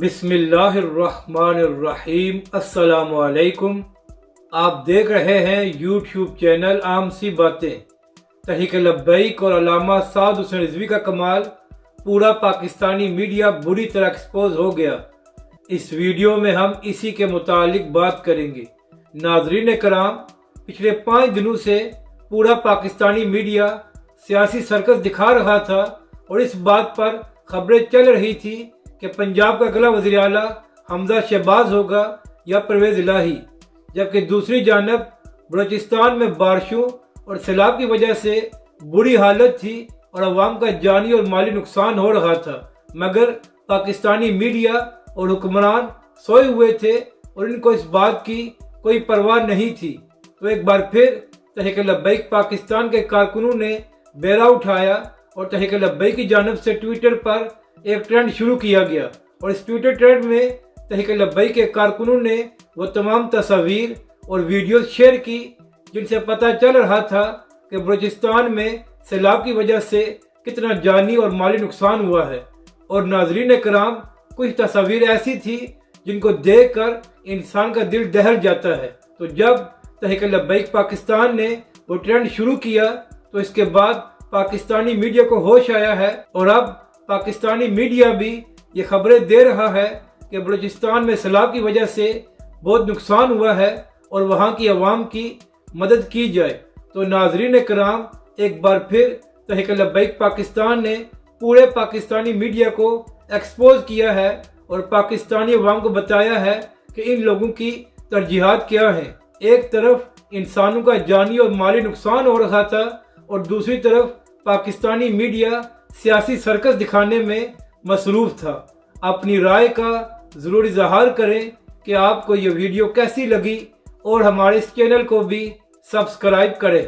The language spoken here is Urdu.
بسم اللہ الرحمن الرحیم۔ السلام علیکم۔ آپ دیکھ رہے ہیں یوٹیوب چینل عام سی باتیں۔ تحریک لبیک اور علامہ سعد حسین رضوی کا کمال، پورا پاکستانی میڈیا بری طرح ایکسپوز ہو گیا۔ اس ویڈیو میں ہم اسی کے متعلق بات کریں گے۔ ناظرین کرام، پچھلے 5 دنوں سے پورا پاکستانی میڈیا سیاسی سرکس دکھا رہا تھا اور اس بات پر خبریں چل رہی تھی کہ پنجاب کا اگلا وزیر اعلیٰ حمزہ شہباز ہوگا یا پرویز الہی، جبکہ دوسری جانب بلوچستان میں بارشوں اور سیلاب کی وجہ سے بری حالت تھی اور عوام کا جانی اور مالی نقصان ہو رہا تھا، مگر پاکستانی میڈیا اور حکمران سوئے ہوئے تھے اور ان کو اس بات کی کوئی پرواہ نہیں تھی۔ تو ایک بار پھر تحریک لبیک پاکستان کے کارکنوں نے بیڑا اٹھایا اور تحریک لبیک کی جانب سے ٹویٹر پر ایک ٹرینڈ شروع کیا گیا، اور اس ٹویٹر ٹرینڈ میں تحریک لبیک کے کارکنوں نے وہ تمام تصاویر اور ویڈیوز شیئر کی جن سے پتہ چل رہا تھا کہ بلوچستان میں سیلاب کی وجہ سے کتنا جانی اور مالی نقصان ہوا ہے۔ اور ناظرین کرام، کچھ تصاویر ایسی تھی جن کو دیکھ کر انسان کا دل دہل جاتا ہے۔ تو جب تحریک لبیک پاکستان نے وہ ٹرینڈ شروع کیا تو اس کے بعد پاکستانی میڈیا کو ہوش آیا ہے، اور اب پاکستانی میڈیا بھی یہ خبریں دے رہا ہے کہ بلوچستان میں سیلاب کی وجہ سے بہت نقصان ہوا ہے اور وہاں کی عوام کی مدد کی جائے۔ تو ناظرین کرام، ایک بار پھر تحریک لبیک پاکستان نے پورے پاکستانی میڈیا کو ایکسپوز کیا ہے اور پاکستانی عوام کو بتایا ہے کہ ان لوگوں کی ترجیحات کیا ہیں۔ ایک طرف انسانوں کا جانی اور مالی نقصان ہو رہا تھا اور دوسری طرف پاکستانی میڈیا سیاسی سرکس دکھانے میں مصروف تھا۔ اپنی رائے کا ضرور اظہار کریں کہ آپ کو یہ ویڈیو کیسی لگی، اور ہمارے اس چینل کو بھی سبسکرائب کریں۔